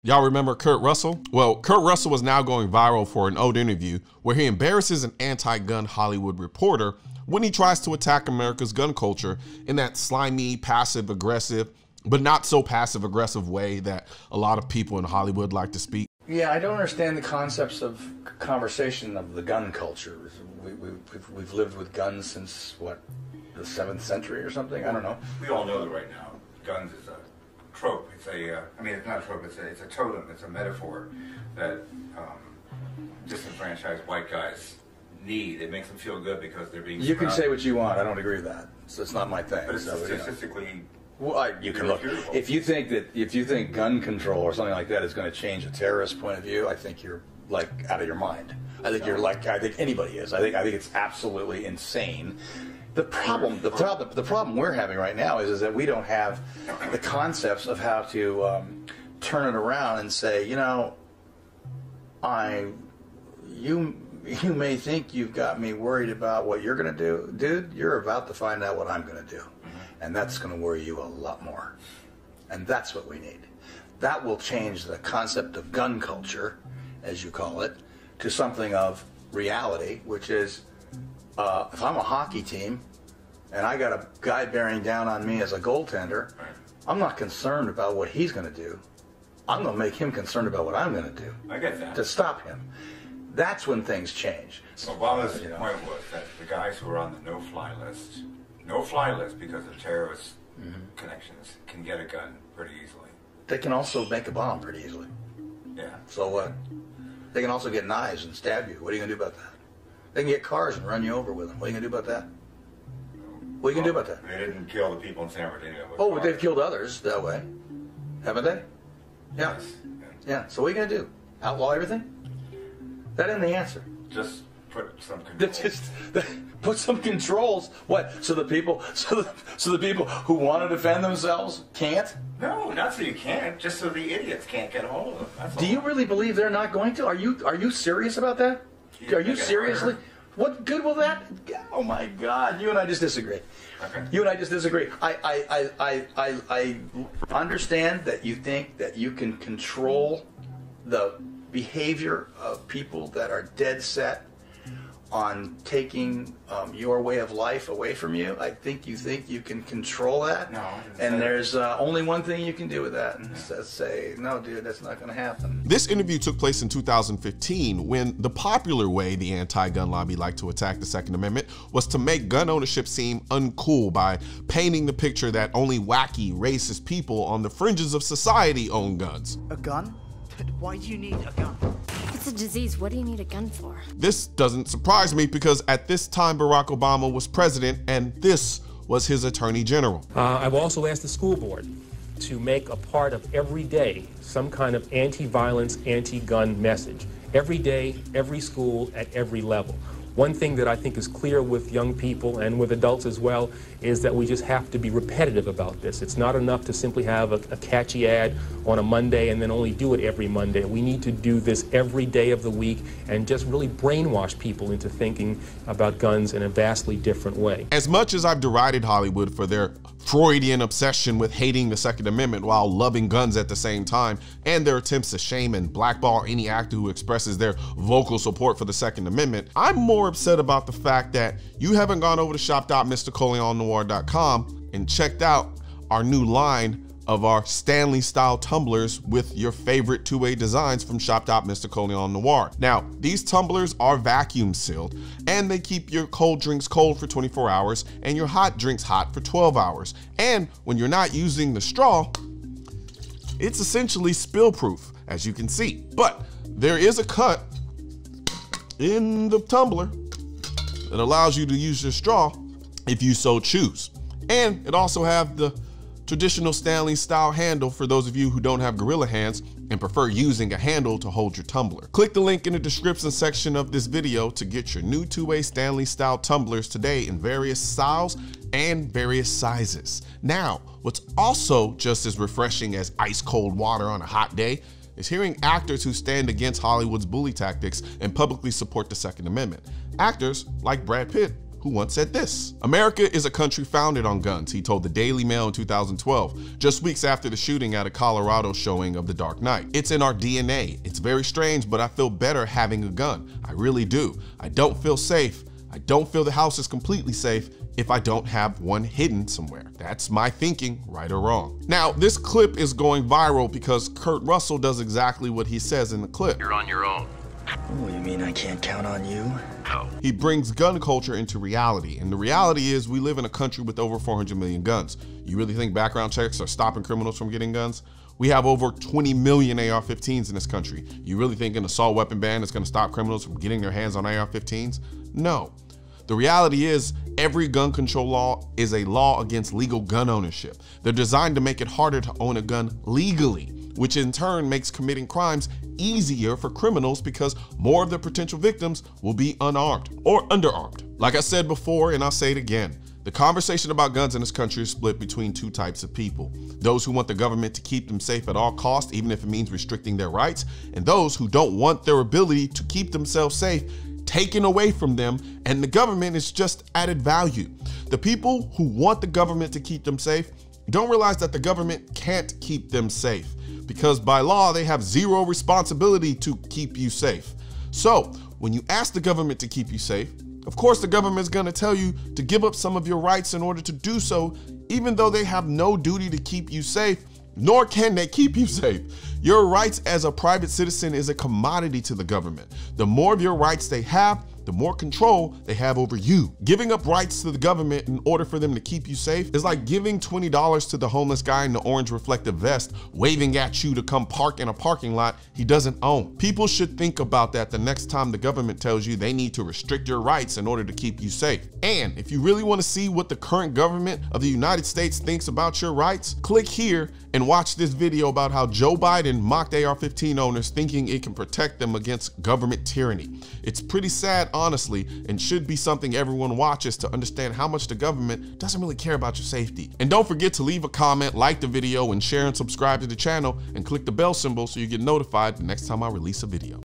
Y'all remember Kurt Russell? Well, Kurt Russell is now going viral for an old interview where he embarrasses an anti-gun Hollywood reporter when he tries to attack America's gun culture in that slimy, passive-aggressive, but not so passive-aggressive way that a lot of people in Hollywood like to speak. Yeah, I don't understand the concepts of conversation of the gun culture. We've lived with guns since, what, the 7th century or something? I don't know. We all know that right now, guns is a trope. It's a, I mean, it's not a trope, it's a totem, it's a metaphor that disenfranchised white guys need. It makes them feel good because they're being You can say what you want, I don't agree with that. So it's not my thing. But it's so, statistically... Well, you can look. If you think gun control or something like that is going to change a terrorist point of view, I think you're like out of your mind. I think you're like, I think anybody is. I think it's absolutely insane. The problem we're having right now is that we don't have the concepts of how to turn it around and say, you know, you may think you've got me worried about what you're going to do. Dude, you're about to find out what I'm going to do. And that's going to worry you a lot more. And that's what we need. That will change the concept of gun culture, as you call it, to something of reality, which is, if I'm a hockey team and I got a guy bearing down on me as a goaltender, I'm not concerned about what he's going to do. I'm going to make him concerned about what I'm going to do. I get that. To stop him. That's when things change. Obama's point was that the guys who are on the no-fly list because of terrorist connections can get a gun pretty easily. They can also make a bomb pretty easily. Yeah. So what? They can also get knives and stab you. What are you going to do about that? They can get cars and run you over with them. What are you going to do about that? What are you going to do about that? They didn't kill the people in San Bernardino. Oh, but they've killed others that way. Haven't they? Yeah. Yes. Yeah. So what are you going to do? Outlaw everything? That isn't the answer. Just put some controls. Put some controls. What? So the people who want to defend themselves can't? No, not so you can't. Just so the idiots can't get a hold of them. That's all. Do you really believe they're not going to? Are you serious about that? Are you seriously? What good will that? Oh my God! You and I just disagree. Okay. You and I just disagree. I understand that you think that you can control the behavior of people that are dead set on taking your way of life away from you. I think you can control that. No. And there's only one thing you can do with that, and say, no, dude, that's not going to happen. This interview took place in 2015 when the popular way the anti-gun lobby liked to attack the Second Amendment was to make gun ownership seem uncool by painting the picture that only wacky, racist people on the fringes of society own guns. A gun? Why do you need a gun? It's a disease. What do you need a gun for? This doesn't surprise me because at this time Barack Obama was president and this was his attorney general. I've also asked the school board to make a part of every day some kind of anti-violence, anti-gun message. Every day, every school, at every level. One thing that I think is clear with young people and with adults as well is that we just have to be repetitive about this. It's not enough to simply have a catchy ad on a Monday and then only do it every Monday. We need to do this every day of the week and just really brainwash people into thinking about guns in a vastly different way. As much as I've derided Hollywood for their Freudian obsession with hating the Second Amendment while loving guns at the same time, and their attempts to shame and blackball any actor who expresses their vocal support for the Second Amendment, I'm more upset about the fact that you haven't gone over to shop.mrcolionnoir.com and checked out our new line of our Stanley style tumblers with your favorite two-way designs from shop.mrcolionnoir. Now, these tumblers are vacuum sealed and they keep your cold drinks cold for 24 hours and your hot drinks hot for 12 hours. And when you're not using the straw, it's essentially spill proof, as you can see. But there is a cut in the tumbler that allows you to use your straw if you so choose. And it also have the traditional Stanley style handle for those of you who don't have gorilla hands and prefer using a handle to hold your tumbler. Click the link in the description section of this video to get your new two-way Stanley style tumblers today in various styles and various sizes. Now, what's also just as refreshing as ice cold water on a hot day is hearing actors who stand against Hollywood's bully tactics and publicly support the Second Amendment. Actors like Brad Pitt who once said this: "America is a country founded on guns," he told the Daily Mail in 2012, just weeks after the shooting at a Colorado showing of The Dark Knight. "It's in our DNA. It's very strange, but I feel better having a gun. I really do. I don't feel safe. I don't feel the house is completely safe if I don't have one hidden somewhere. That's my thinking, right or wrong." Now, this clip is going viral because Kurt Russell does exactly what he says in the clip. "You're on your own." Oh, you mean I can't count on you? No. He brings gun culture into reality, and the reality is we live in a country with over 400 million guns. You really think background checks are stopping criminals from getting guns? We have over 20 million AR-15s in this country. You really think an assault weapon ban is going to stop criminals from getting their hands on AR-15s? No. The reality is every gun control law is a law against legal gun ownership. They're designed to make it harder to own a gun legally, which in turn makes committing crimes easier for criminals because more of the potential victims will be unarmed or underarmed. Like I said before, and I'll say it again, the conversation about guns in this country is split between two types of people: those who want the government to keep them safe at all costs, even if it means restricting their rights, and those who don't want their ability to keep themselves safe taken away from them, and the government is just added value. The people who want the government to keep them safe don't realize that the government can't keep them safe because by law they have zero responsibility to keep you safe. So when you ask the government to keep you safe, of course the government is going to tell you to give up some of your rights in order to do so, even though they have no duty to keep you safe, nor can they keep you safe. Your rights as a private citizen is a commodity to the government. The more of your rights they have, the more control they have over you. Giving up rights to the government in order for them to keep you safe is like giving $20 to the homeless guy in the orange reflective vest, waving at you to come park in a parking lot he doesn't own. People should think about that the next time the government tells you they need to restrict your rights in order to keep you safe. And if you really want to see what the current government of the United States thinks about your rights, click here and watch this video about how Joe Biden mocked AR-15 owners thinking it can protect them against government tyranny. It's pretty sad, honestly, and should be something everyone watches to understand how much the government doesn't really care about your safety. And don't forget to leave a comment, like the video, and share and subscribe to the channel, and click the bell symbol so you get notified the next time I release a video.